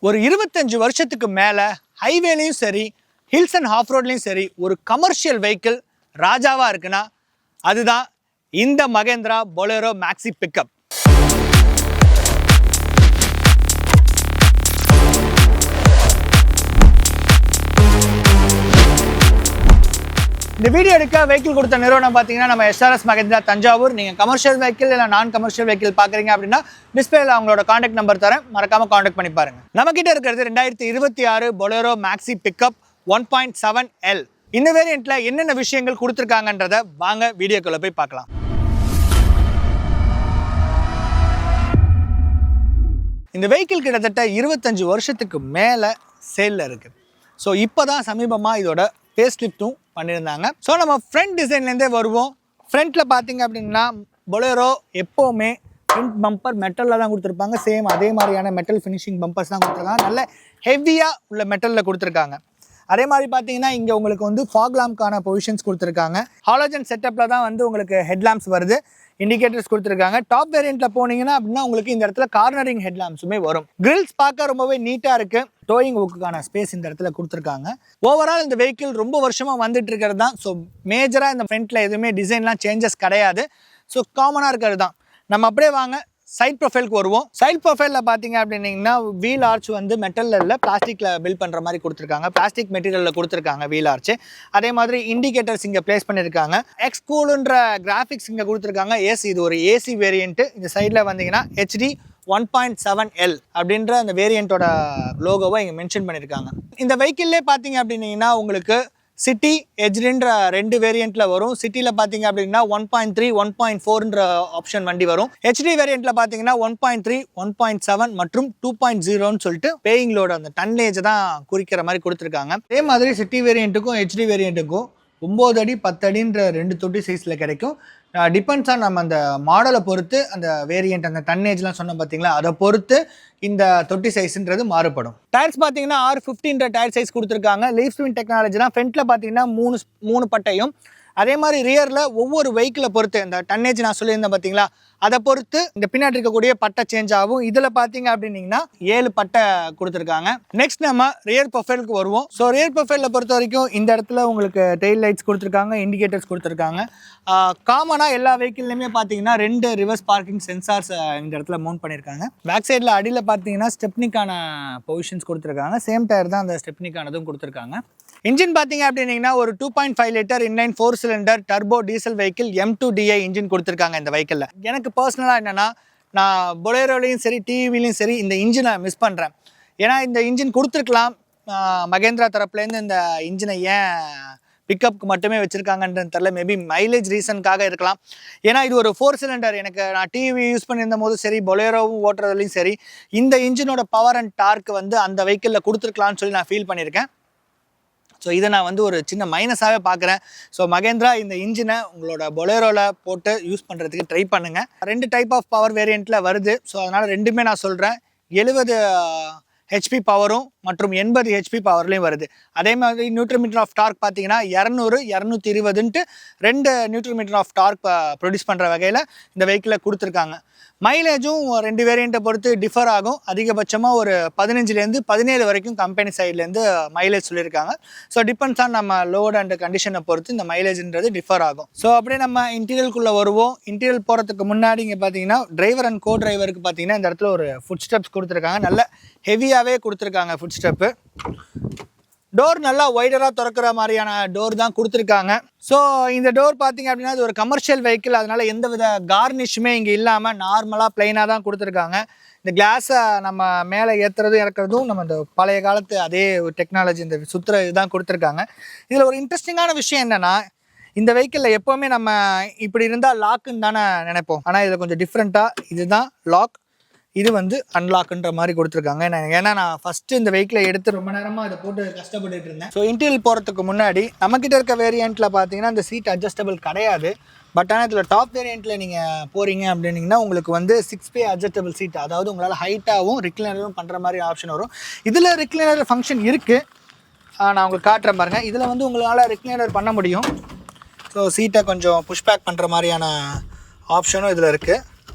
ஒரு 25 வருஷத்துக்கு மேலே ஹைவேலையும் சரி ஹில்ஸ் அண்ட் ஆஃப் ரோட்லேயும் சரி ஒரு கமர்ஷியல் வெஹிக்கிள் ராஜாவாக இருக்குன்னா அதுதான் இந்த மகேந்திரா பொலேரோ மேக்ஸி பிக்கப். இந்த வீடியோ எடுக்க வெஹிக்கிள் கொடுத்த நிறுவனம் பார்த்தீங்கன்னா நம்ம SRS மகேந்திரா தஞ்சாவூர். நீங்கள் கமர்ஷியல் வெஹிக்கிள் இல்லை நான் கமர்ஷியல் வெஹிக்கிள் பார்க்குறீங்க அப்படின்னா டிஸ்பிளேல அவங்களோட காண்டாக்ட் நம்பர் தரேன், மறக்காம காண்டாக்ட் பண்ணி பாருங்க. நம்ம கிட்ட இருக்கிறது 2026 பொலேரோ மேக்ஸி பிக்கப் 1.7L. இந்த வேரியண்ட்ல என்னென்ன விஷயங்கள் கொடுத்துருக்காங்கன்றத வாங்க வீடியோக்குள்ள போய் பார்க்கலாம். இந்த வெஹிக்கிள் கிட்டத்தட்ட 25 வருஷத்துக்கு மேலே சேலில் இருக்குது. ஸோ இப்போ தான் சமீபமாக இதோட ஃபேஸ் லிஃப்ட்டும் பண்ணியிருந்தாங்க. ஸோ நம்ம ஃப்ரண்ட் டிசைன்லேருந்தே வருவோம். ஃப்ரண்ட்டில் பார்த்தீங்க அப்படின்னா பொலேரோ எப்போவுமே ஃப்ரண்ட் பம்பர் மெட்டலில் தான் கொடுத்துருப்பாங்க. சேம் அதே மாதிரியான மெட்டல் ஃபினிஷிங் பம்பர்ஸ் தான் கொடுத்துருக்காங்க. நல்ல ஹெவியாக உள்ள மெட்டலில் கொடுத்துருக்காங்க. அதே மாதிரி பார்த்தீங்கன்னா இங்கே உங்களுக்கு வந்து ஃபாக் லாம்ப்கான பொசிஷன்ஸ் கொடுத்துருக்காங்க. ஹாலோஜன் செட்டப்பில் தான் வந்து உங்களுக்கு ஹெட்லாம்ப்ஸ் வருது, இண்டிகேட்டர்ஸ் கொடுத்துருக்காங்க. டாப் வேரியண்ட்டில் போனீங்கன்னா அப்படின்னா உங்களுக்கு இந்த இடத்துல கார்னரிங் ஹெட்லாம்ப்ஸுமே வரும். கிரில்ஸ் பார்க்க ரொம்பவே நீட்டாக இருக்குது. டோயிங் ஒர்க்குக்கான ஸ்பேஸ் இந்த இடத்துல கொடுத்துருக்காங்க. ஓவரால் இந்த வெஹிக்கிள் ரொம்ப வருஷமாக வந்துட்டு இருக்கிறது தான். ஸோ மேஜராக இந்த ஃப்ரண்ட்டில் எதுவுமே டிசைன்லாம் சேஞ்சஸ் கிடையாது. ஸோ காமனாக இருக்கிறது தான். நம்ம அப்படியே வாங்க சைட் ப்ரொஃபைலுக்கு வருவோம். சைட் ப்ரொஃபைலில் பார்த்தீங்க அப்படின்னீங்கன்னா வீல் ஆர்ச் வந்து மெட்டலில் இல்லை பிளாஸ்டிக்கில் பில்ட் பண்ணுற மாதிரி கொடுத்துருக்காங்க. பிளாஸ்டிக் மெட்டீரியலில் கொடுத்துருக்காங்க வீல் ஆர்ச். அதே மாதிரி இண்டிகேட்டர்ஸ் இங்கே பிளேஸ் பண்ணியிருக்காங்க. எக்ஸ்கூலுன்ற கிராஃபிக்ஸ் இங்கே கொடுத்துருக்காங்க. இது ஒரு ஏசி வேரியண்ட்டு. இந்த சைடில் வந்தீங்கன்னா HD 1.7L அப்படின்ற அந்த வேரியண்ட்டோட லோகோவை இங்கே மென்ஷன் பண்ணியிருக்காங்க. இந்த வெஹிக்கிள்லே பார்த்தீங்க அப்படின்னீங்கன்னா உங்களுக்கு சிட்டி எஜ்ரின்ற 2 வேரியண்ட்டில் வரும். சிட்டியில் பார்த்தீங்க அப்படின்னா 1.3 1.4ன்ற ஆப்ஷன் வண்டி வரும். HD வேரியண்ட்டில் பார்த்தீங்கன்னா 1.3 1.7 மற்றும் 2.0ன்னு சொல்லிட்டு பேயிங் லோடு அந்த டன்னேஜை தான் குறிக்கிற மாதிரி கொடுத்துருக்காங்க. அதே மாதிரி சிட்டி வேரியண்ட்டுக்கும் HD வேரியண்ட்டுக்கும் 9 அடி 10 அடின்ற 2 தொட்டி சைஸில் கிடைக்கும். டிபெண்ட்ஸ் ஆன் நம்ம அந்த மாடலை பொறுத்து அந்த வேரியண்ட் அந்த டன்னேஜ்லாம் சொன்னோம் பார்த்தீங்களா, அதை பொறுத்து இந்த தொட்டி சைஸ்ன்றது மாறுபடும். டயர்ஸ் பார்த்தீங்கன்னா R15 டயர் சைஸ் கொடுத்துருக்காங்க. லீஃப் ஸ்பின் டெக்னாலஜி தான். ஃப்ரண்ட்டில் பார்த்தீங்கன்னா 3 பட்டையும், அதே மாதிரி ரியரில் ஒவ்வொரு வெஹிக்கிளை பொறுத்து இந்த டன்னேஜ் நான் சொல்லியிருந்தேன் பார்த்தீங்களா, அதை பொறுத்து இந்த பின்னாடி இருக்கக்கூடிய பட்டை சேஞ்ச் ஆகும். இதில் பார்த்தீங்க அப்படின்னீங்கன்னா 7 பட்டை கொடுத்துருக்காங்க. நெக்ஸ்ட் நம்ம ரியர் ப்ரொஃபைலுக்கு வருவோம். ஸோ ரியர் ப்ரொஃபைலில் பொறுத்த வரைக்கும் இந்த இடத்துல உங்களுக்கு டெயில் லைட்ஸ் கொடுத்துருக்காங்க, இண்டிகேட்டர்ஸ் கொடுத்துருக்காங்க. காமனாக எல்லா வெஹிக்கிள்லையுமே பார்த்தீங்கன்னா 2 ரிவர்ஸ் பார்க்கிங் சென்சார்ஸ் இந்த இடத்துல மவுண்ட் பண்ணியிருக்காங்க. பேக் சைடில் அடியில் பார்த்தீங்கன்னா ஸ்டெப்னிக்கான பொசிஷன்ஸ் கொடுத்துருக்காங்க. சேம் டயர் தான் அந்த ஸ்டெப்னிக்கானதும் கொடுத்துருக்காங்க. இன்ஜின் பார்த்தீங்க அப்படின்னீங்கன்னா ஒரு 2.5 litre inline 4 cylinder turbo diesel vehicle M2DI engine கொடுத்துருக்காங்க இந்த வெஹிக்கிளில். எனக்கு பர்சனலாக என்னென்னா நான் பொலேரோலையும் சரி டிவிலையும் சரி இந்த இன்ஜினை மிஸ் பண்ணுறேன். ஏன்னா இந்த இன்ஜின் கொடுத்துருக்கலாம். மகேந்திரா தரப்புலேருந்து இந்த இன்ஜினை ஏன் பிக்கப்புக்கு மட்டுமே வச்சுருக்காங்கன்றது தெரில. மேபி மைலேஜ் ரீசனுக்காக இருக்கலாம். ஏன்னா இது ஒரு 4 சிலிண்டர். எனக்கு நான் டிவி யூஸ் பண்ணியிருந்த போது சரி பொலேரோவும் ஓட்டுறதுலையும் சரி இந்த இன்ஜினோட பவர் அண்ட் டார்க் வந்து அந்த வெஹிக்கிளில் கொடுத்துருக்கலான்னு சொல்லி நான் ஃபீல் பண்ணியிருக்கேன். ஸோ இதை நான் வந்து ஒரு சின்ன மைனஸாகவே பார்க்குறேன். ஸோ மகேந்திரா இந்த இன்ஜினை உங்களோட பொலேரோவில் போட்டு யூஸ் பண்ணுறதுக்கு ட்ரை பண்ணுங்கள். 2 டைப் ஆஃப் பவர் வேரியண்ட்டில் வருது. ஸோ அதனால் ரெண்டுமே நான் சொல்கிறேன். 70 HP பவரும் மற்றும் 80 HP பவர்லேயும் வருது. அதே மாதிரி நியூட்ரன் மீட்டர் ஆஃப் டார்க் பார்த்தீங்கன்னா 200 220ன்ட்டு 2 newton metre of torque produce பண்ணுற வகையில் இந்த வெஹிக்கிளை கொடுத்துருக்காங்க. மைலேஜும் 2 வேரியண்ட்டை பொறுத்து டிஃபர் ஆகும். அதிகபட்சமாக ஒரு 15லேருந்து 17 வரைக்கும் கம்பெனி சைட்லேருந்து மைலேஜ் சொல்லியிருக்காங்க. ஸோ டிபெண்ட்ஸ் ஆன் நம்ம லோட் அண்ட் கண்டிஷனை பொறுத்து இந்த மைலேஜ்ன்றது டிஃபர் ஆகும். ஸோ அப்படியே நம்ம இன்டீரியலுக்குள்ளே வருவோம். இன்டீரியல் போகிறதுக்கு முன்னாடி இங்கே பார்த்தீங்கன்னா டிரைவர் அண்ட் கோ டிரைவருக்கு பார்த்தீங்கன்னா இந்த இடத்துல ஒரு ஃபுட் ஸ்டெப்ஸ் கொடுத்துருக்காங்க. நல்ல ஹெவியாகவே கொடுத்துருக்காங்க ஃபுட் ஸ்டெப்பு. டோர் நல்லா வைடராக திறக்கிற மாதிரியான டோர் தான் கொடுத்துருக்காங்க. ஸோ இந்த டோர் பார்த்தீங்க அப்படின்னா இது ஒரு கமர்ஷியல் வெஹிக்கிள். அதனால் எந்த வித கார்னிஷுமே இங்கே இல்லாமல் நார்மலாக ப்ளைனாக தான் கொடுத்துருக்காங்க. இந்த கிளாஸை நம்ம மேலே ஏற்றுறதும் இறக்குறதும் நம்ம இந்த பழைய காலத்து அதே ஒரு டெக்னாலஜி இந்த சுற்றுற இதுதான் கொடுத்துருக்காங்க. இதில் ஒரு இன்ட்ரெஸ்டிங்கான விஷயம் என்னென்னா இந்த வெஹிக்கிளில் எப்போவுமே நம்ம இப்படி இருந்தால் லாக்குன்னு தானே நினைப்போம். ஆனால் இதில் கொஞ்சம் டிஃப்ரெண்ட்டாக இதுதான் லாக், இது வந்து அன்லாக்குன்ற மாதிரி கொடுத்துருக்காங்க. ஏன்னா நான் ஃபஸ்ட்டு இந்த வெஹிக்கிளை எடுத்து ரொம்ப நேரமாக அதை போட்டு கஷ்டப்பட்டுட்டு இருந்தேன். ஸோ இன்டீரியல் போகிறதுக்கு முன்னாடி நம்மக்கிட்ட இருக்க வேரியண்ட்டில் பார்த்தீங்கன்னா இந்த சீட் அட்ஜஸ்டபிள் கிடையாது. பட் ஆனால் இதில் டாப் வேரியண்ட்டில் நீங்கள் போகிறீங்க அப்படின்னீங்கன்னா உங்களுக்கு வந்து 6 அட்ஜஸ்டபிள் சீட், அதாவது உங்களால் ஹைட்டாகவும் ரிக்ளைனரும் பண்ணுற மாதிரி ஆப்ஷன் வரும். இதில் ரிக்ளைனர் ஃபங்க்ஷன் இருக்குது. நான் உங்களுக்கு காட்டுறேன் பாருங்கள். இதில் வந்து உங்களால் ரிக்ளைனர் பண்ண முடியும். ஸோ சீட்டை கொஞ்சம் புஷ்பேக் பண்ணுற மாதிரியான ஆப்ஷனும் இதில் இருக்குது.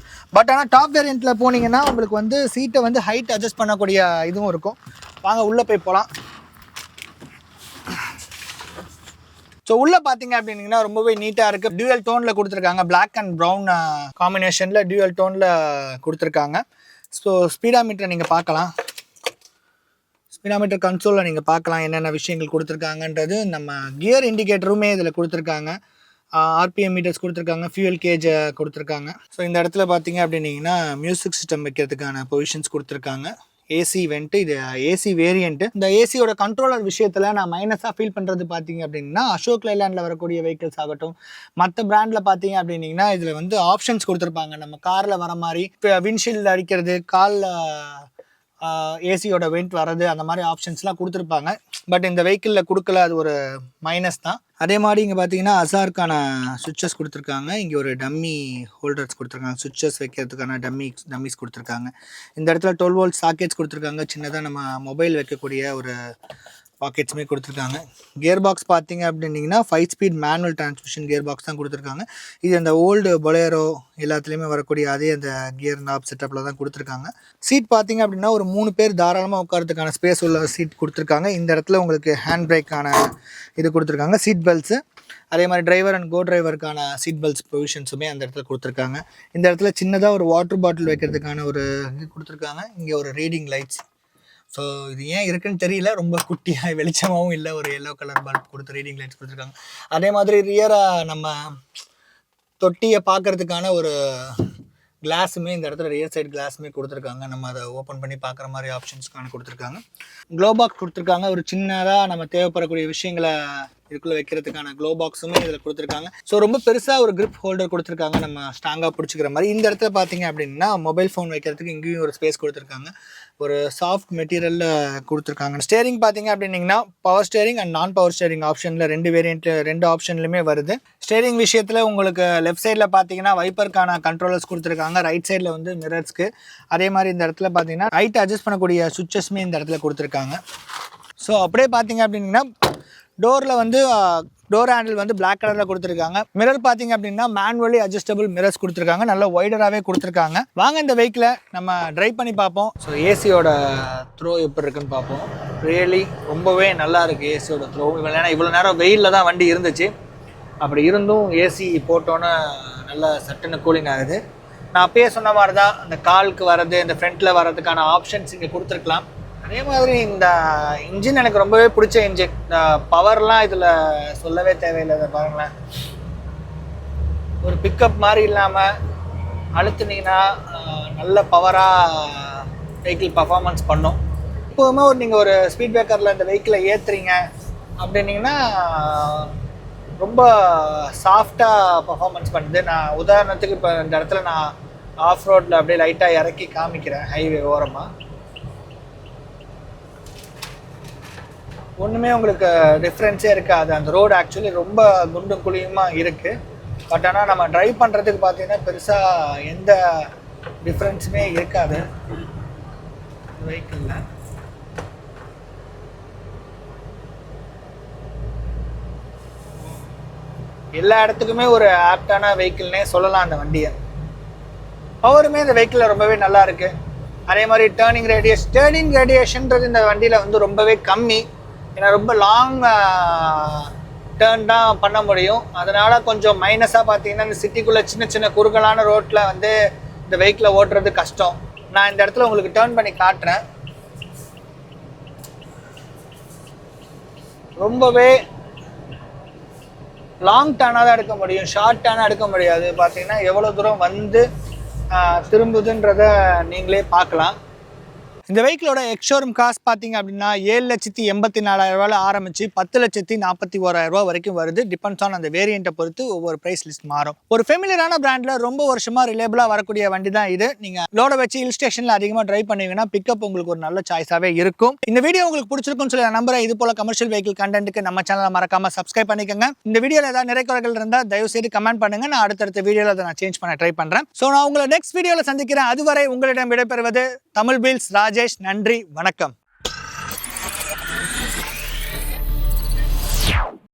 பட் ஆனால் டாப் வேரியண்ட்டில் போனீங்கன்னா உங்களுக்கு வந்து சீட்டை வந்து ஹைட் அட்ஜஸ்ட் பண்ணக்கூடிய இதுவும் இருக்கும். வாங்க உள்ளே போய் போகலாம். ஸோ உள்ளே பார்த்தீங்க அப்படின்னீங்கன்னா ரொம்பவே நீட்டாக இருக்குது. டியூயல் டோனில் கொடுத்துருக்காங்க. பிளாக் அண்ட் ப்ரௌன் காம்பினேஷனில் டியூயல் டோனில் கொடுத்துருக்காங்க. ஸோ ஸ்பீடாமீட்டரை நீங்கள் பார்க்கலாம். ஸ்பீடாமீட்டர் கன்சோலில் நீங்கள் பார்க்கலாம் என்னென்ன விஷயங்கள் கொடுத்துருக்காங்கன்றது. நம்ம கியர் இண்டிகேட்டருமே இதில் கொடுத்துருக்காங்க. ஆர்பிஎம் மீட்டர்ஸ் கொடுத்துருக்காங்க. ஃபியூயல் கேஜ் கொடுத்துருக்காங்க. ஸோ இந்த இடத்துல பார்த்தீங்க அப்படின்னீங்கன்னா மியூசிக் சிஸ்டம் வைக்கிறதுக்கான பொசிஷன்ஸ் கொடுத்துருக்காங்க. ஏசி வெண்ட்டு, இது ஏசி வேரியண்ட்டு. இந்த ஏசியோட கண்ட்ரோலர் விஷயத்தில் நான் மைனஸாக ஃபீல் பண்ணுறது பார்த்தீங்க அப்படின்னா அசோக் லைலாண்டில் வரக்கூடிய வெஹிக்கிள்ஸ் ஆகட்டும், மற்ற பிராண்டில் பார்த்தீங்க அப்படின்னிங்கன்னா இதில் வந்து ஆப்ஷன்ஸ் கொடுத்துருப்பாங்க. நம்ம காரில் வர மாதிரி இப்போ விண்ட்ஷீல்டு அடிக்கிறது, காலில் ஏசியோட வெண்ட் வர்றது, அந்த மாதிரி ஆப்ஷன்ஸ்லாம் கொடுத்துருப்பாங்க. பட் இந்த வெஹிக்கிளில் கொடுக்கல, அது ஒரு மைனஸ் தான். அதே மாதிரி இங்கே பார்த்தீங்கன்னா அசாருக்கான சுவிட்சஸ் கொடுத்துருக்காங்க. இங்கே ஒரு டம்மி ஹோல்டர்ஸ் கொடுத்துருக்காங்க. சுவிட்சஸ் வைக்கிறதுக்கான டம்மிஸ் கொடுத்துருக்காங்க. இந்த இடத்துல 12 வோல்ட் சாக்கெட்ஸ் கொடுத்துருக்காங்க. சின்னதாக நம்ம மொபைல் வைக்கக்கூடிய ஒரு பாக்கெட்ஸுமே கொடுத்துருக்காங்க. கியர் பாக்ஸ் பார்த்தீங்க அப்படின்னிங்கன்னா 5 speed manual transmission gear box தான் கொடுத்துருக்காங்க. இது அந்த ஓல்டு பொலேரோ எல்லாத்துலேயுமே வரக்கூடிய அதே அந்த கியர் நாப் செட்டப்பில் தான் கொடுத்துருக்காங்க. சீட் பார்த்தீங்க அப்படின்னா ஒரு 3 பேர் தாராளமாக உட்காரத்துக்கான ஸ்பேஸ் உள்ள சீட் கொடுத்துருக்காங்க. இந்த இடத்துல உங்களுக்கு ஹேண்ட் பிரேக்கான இது கொடுத்துருக்காங்க. சீட் பெல்ட்ஸு, அதே மாதிரி டிரைவர் அண்ட் கோ டிரைவருக்கான சீட் பெல்ட்ஸ் ப்ரொவிஷன்ஸுமே அந்த இடத்துல கொடுத்துருக்காங்க. இந்த இடத்துல சின்னதாக ஒரு வாட்டர் பாட்டில் வைக்கிறதுக்கான ஒரு இது கொடுத்துருக்காங்க. இங்கே ஒரு ரீடிங் லைட்ஸ். ஸோ இது ஏன் இருக்குன்னு தெரியல, ரொம்ப குட்டியாக வெளிச்சமாகவும் இல்லை, ஒரு எல்லோ கலர் பல்ப் கொடுத்து ரீடிங் லைட்ஸ் கொடுத்துருக்காங்க. அதே மாதிரி ரியராக நம்ம தொட்டியை பார்க்குறதுக்கான ஒரு கிளாஸுமே இந்த இடத்துல ரியர் சைடு கிளாஸுமே கொடுத்துருக்காங்க. நம்ம அதை ஓப்பன் பண்ணி பார்க்குற மாதிரி ஆப்ஷன்ஸ்க்கான கொடுத்துருக்காங்க. க்ளோ பாக்ஸ் கொடுத்துருக்காங்க. ஒரு சின்னதாக நம்ம தேவைப்படக்கூடிய விஷயங்களை இதுக்குள்ளே வைக்கிறதுக்கான க்ளோ பாக்ஸுமே இதில் கொடுத்துருக்காங்க. ஸோ ரொம்ப பெருசாக ஒரு கிரிப் ஹோல்டர் கொடுத்துருக்காங்க, நம்ம ஸ்ட்ராங்காக பிடிச்சிக்கிற மாதிரி. இந்த இடத்துல பார்த்தீங்க அப்படின்னா மொபைல் ஃபோன் வைக்கிறதுக்கு இங்கேயும் ஒரு ஸ்பேஸ் கொடுத்துருக்காங்க. ஒரு சாஃப்ட் மெட்டீரியலில் கொடுத்துருக்காங்க. ஸ்டேரிங் பார்த்தீங்க அப்படின்னிங்கன்னா பவர் ஸ்டேரிங் அண்ட் நான் பவர் ஸ்டேரிங் ஆப்ஷனில் 2 வேரியண்ட்டு 2 ஆப்ஷன்லையுமே வருது. ஸ்டேரிங் விஷயத்தில் உங்களுக்கு லெஃப்ட் சைடில் பார்த்தீங்கன்னா வைப்பருக்கான கண்ட்ரோலர்ஸ் கொடுத்துருக்காங்க. ரைட் சைடில் வந்து மிரர்ஸ்க்கு. அதே மாதிரி இந்த இடத்துல பார்த்தீங்கன்னா ஹைட் அட்ஜஸ்ட் பண்ணக்கூடிய சுவிட்சஸ்மே இந்த இடத்துல கொடுத்துருக்காங்க. ஸோ அப்படியே பார்த்தீங்க அப்படின்னா டோரில் வந்து டோர் ஹேண்டில் வந்து பிளாக் கலரில் கொடுத்துருக்காங்க. மிரர் பார்த்தீங்க அப்படின்னா மேனுவலி அட்ஜஸ்டபிள் மிரர்ஸ் கொடுத்துருக்காங்க. நல்ல ஒய்டராகவே கொடுத்துருக்காங்க. வாங்க இந்த வெஹிக்கிளை நம்ம ட்ரைவ் பண்ணி பார்ப்போம். ஸோ ஏசியோட த்ரோ எப்படி இருக்குன்னு பார்ப்போம். ரியலி ரொம்பவே நல்லா இருக்குது ஏசியோட த்ரோ. இவ்வளோ நேரம் வெயிலில் தான் வண்டி இருந்துச்சு. அப்படி இருந்தும் ஏசி போட்டோன்னே நல்லா சட்டுன்னு கூலிங் ஆகுது. நான் அப்பயே சொன்ன மாதிரி தான் அந்த காலுக்கு வர்றது, இந்த ஃப்ரண்ட்டில் வர்றதுக்கான ஆப்ஷன்ஸ் இங்கே கொடுத்துருக்கலாம். அதே மாதிரி இந்த இன்ஜின் எனக்கு ரொம்பவே பிடிச்ச இன்ஜின். இந்த பவர்லாம் இதில் சொல்லவே தேவையில்லை. இதை பாருங்களேன், ஒரு பிக்கப் மாதிரி இல்லாமல் அழுத்துனீங்கன்னா நல்ல பவராக வெஹிக்கிள் பர்ஃபார்மன்ஸ் பண்ணும். எப்போதுமே நீங்கள் ஒரு ஸ்பீட் பிரேக்கரில் இந்த வெஹிக்கிளை ஏற்றுறீங்க அப்படின்னிங்கன்னா ரொம்ப சாஃப்டாக பர்ஃபார்மன்ஸ் பண்ணுது. நான் உதாரணத்துக்கு இப்போ இந்த இடத்துல நான் ஆஃப் ரோட்டில் அப்படியே லைட்டாக இறக்கி காமிக்கிறேன். ஹைவே ஓரமாக ஒன்றுமே உங்களுக்கு டிஃப்ரென்ஸே இருக்காது. அந்த ரோடு ஆக்சுவலி ரொம்ப குண்டும் குழியுமாக இருக்குது. பட் ஆனால் நம்ம ட்ரைவ் பண்ணுறதுக்கு பார்த்தீங்கன்னா பெருசாக எந்த டிஃப்ரென்ஸுமே இருக்காது வெஹிக்கிளில். எல்லா இடத்துக்குமே ஒரு ஆப்டான வெஹிக்கிள்னே சொல்லலாம் அந்த வண்டியை. பவருமே இந்த வெஹிக்கிளில் ரொம்பவே நல்லா இருக்குது. அதே மாதிரி டேர்னிங் ரேடியேஷன்றது இந்த வண்டியில் வந்து ரொம்பவே கம்மி. ஏன்னா ரொம்ப லாங் டேர்ன் தான் பண்ண முடியும். அதனால் கொஞ்சம் மைனஸாக பார்த்தீங்கன்னா இந்த சிட்டிக்குள்ளே சின்ன சின்ன குறுகலான ரோட்டில் வந்து இந்த வெஹிக்கிளை ஓட்டுறது கஷ்டம். நான் இந்த இடத்துல உங்களுக்கு டேர்ன் பண்ணி காட்டுறேன். ரொம்பவே லாங் டேர்னாக தான் எடுக்க முடியும், ஷார்ட் டேர்னாக எடுக்க முடியாது. பார்த்தீங்கன்னா எவ்வளோ தூரம் வந்து திரும்புதுன்றதை நீங்களே பார்க்கலாம். இந்த வெஹிக்கிளோட எக்ஸ்ஷோரூம் காஸ்ட் பார்த்தீங்க அப்படின்னா 7,84,000 ஆரம்பிச்சு 10,41,000 வரைக்கும் வருது. டிபெண்ட்ஸ் ஆன் அந்த வேரியண்ட்டை பொறுத்து ஒவ்வொரு ப்ரைஸ் லிஸ்ட் மாறும். ஒரு ஃபெமிலியரான பிராண்டில் ரொம்ப வருஷமாக ரிலேபிளாக வரக்கூடிய வண்டி தான் இது. நீங்கள் லோட வச்சு ஹில் ஸ்டேஷனில் அதிகமாக ட்ரைவ் பண்ணுவீங்கன்னா பிக்கப் உங்களுக்கு ஒரு நல்ல சாய்ஸாகவே இருக்கும். இந்த வீடியோ உங்களுக்கு பிடிச்சிருக்குன்னு சொல்லி நான் நம்புறேன். இது போல கமர்ஷியல் வெஹிக்கிள் கண்டென்ட்டுக்கு நம்ம சேனலை மறக்காம சப்ஸ்கிரைப் பண்ணிக்கோங்க. இந்த வீடியோவில் ஏதாவது நிறை குறைகள் இருந்தால் தயவு செய்து கமெண்ட் பண்ணுங்க. நான் அடுத்தடுத்த வீடியோவில் அதை நான் சேஞ்ச் பண்ண ட்ரை பண்ணுறேன். ஸோ நான் உங்களை நெக்ஸ்ட் வீடியோவில் சந்திக்கிறேன். அதுவரை உங்களிடம் விடைபெறுவது தமிழ் வீல்ஸ் ராஜேஷ். நன்றி, வணக்கம்.